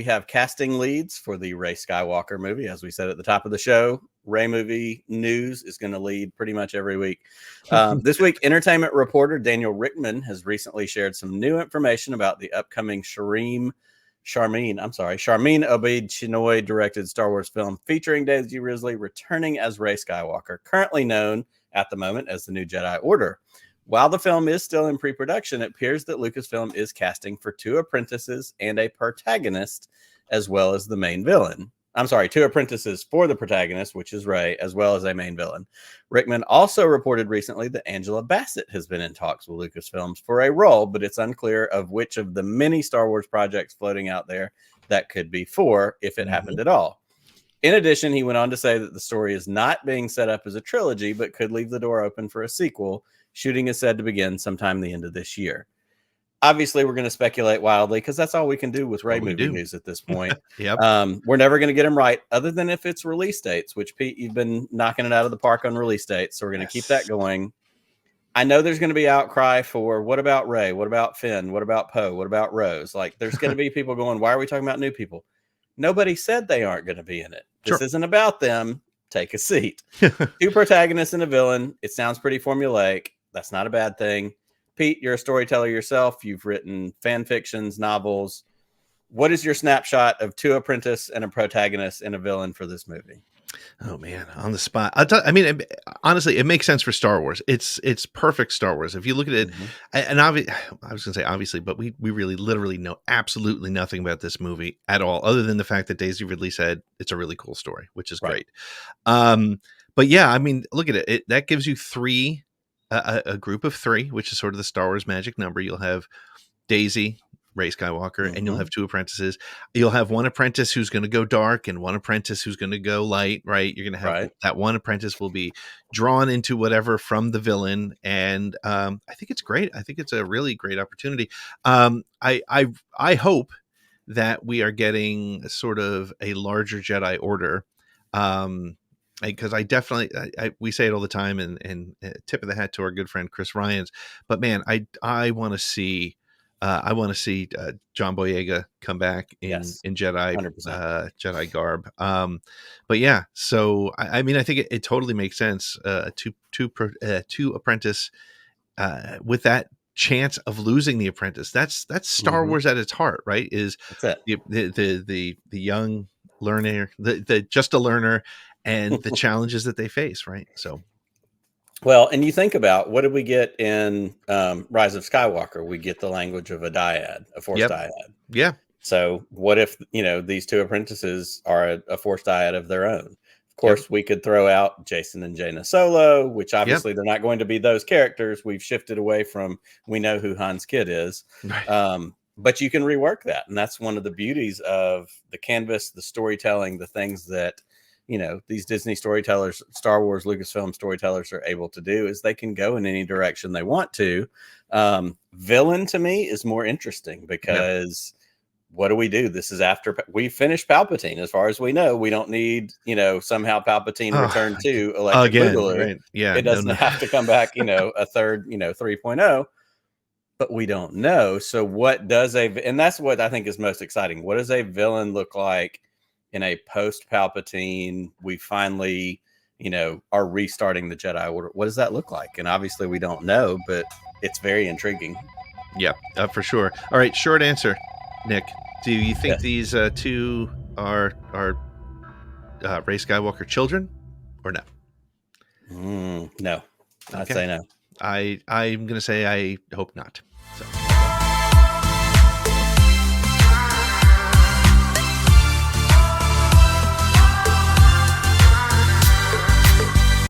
we have casting leads for the Rey Skywalker movie. As we said at the top of the show, Rey movie news is going to lead pretty much every week. This week, entertainment reporter Daniel Richtman has recently shared some new information about the upcoming Shareem Obaid-Chinoy directed Star Wars film featuring Daisy Ridley returning as Rey Skywalker, currently known at the moment as the new Jedi Order. While the film is still in pre-production, it appears that Lucasfilm is casting for 2 apprentices and a protagonist, as well as the main villain. I'm sorry, 2 apprentices for the protagonist, which is Rey, as well as a main villain. Rickman also reported recently that Angela Bassett has been in talks with Lucasfilms for a role, but it's unclear of which of the many Star Wars projects floating out there that could be for, if it happened at all. In addition, he went on to say that the story is not being set up as a trilogy, but could leave the door open for a sequel. Shooting is said to begin sometime the end of this year. Obviously, we're going to speculate wildly because that's all we can do with Rey movie news at this point. Yep. We're never going to get them right other than if it's release dates, which, Pete, you've been knocking it out of the park on release dates. So we're going to keep that going. I know there's going to be outcry for what about Rey? What about Finn? What about Poe? What about Rose? Like, there's going to be people going, why are we talking about new people? Nobody said they aren't going to be in it. This isn't about them. Take a seat. 2 protagonists and a villain. It sounds pretty formulaic. That's not a bad thing. Pete, you're a storyteller yourself. You've written fan fictions, novels. What is your snapshot of 2 apprentices and a protagonist and a villain for this movie? Oh man, on the spot. Honestly, it makes sense for Star Wars. It's perfect Star Wars. If you look at it, and I was going to say obviously, but we really literally know absolutely nothing about this movie at all, other than the fact that Daisy Ridley said it's a really cool story, which is great. But yeah, I mean, look at it. That gives you 3. A group of 3, which is sort of the Star Wars magic number. You'll have Daisy, Rey Skywalker, and you'll have 2 apprentices. You'll have 1 apprentice who's going to go dark and 1 apprentice who's going to go light, right? You're going to have that 1 apprentice will be drawn into whatever from the villain. And I think it's great. I think it's a really great opportunity. I hope that we are getting sort of a larger Jedi Order. Because I definitely, we say it all the time, and tip of the hat to our good friend Chris Ryans. But man, I want to see, John Boyega come back in Jedi Jedi garb. But yeah, so I mean, I think it totally makes sense. Two apprentice with that chance of losing the apprentice. That's Star Wars at its heart, right? Is the young learner, the just a learner. And the challenges that they face, right? So, well, and you think about what did we get in Rise of Skywalker? We get the language of a dyad, a Force dyad. Yeah. So, what if these 2 apprentices are a Force dyad of their own? Of course, we could throw out Jason and Jaina Solo, which obviously they're not going to be those characters. We've shifted away from we know who Han's kid is. Right. But you can rework that, and that's one of the beauties of the canvas, the storytelling, the things that these Disney storytellers, Star Wars, Lucasfilm storytellers are able to do is they can go in any direction they want to. Villain to me is more interesting because what do? This is after we finished Palpatine. As far as we know, we don't need, somehow Palpatine returned to Electric Boogaloo. Right. Yeah. It doesn't have to come back, a third, 3.0, but we don't know. So what does and that's what I think is most exciting. What does a villain look like? In a post-Palpatine, we finally, are restarting the Jedi Order. What does that look like? And obviously we don't know, but it's very intriguing. Yeah, for sure. All right, short answer, Nick. Do you think these 2 are Rey Skywalker children or no? No. I'd say no. I'm going to say I hope not. So.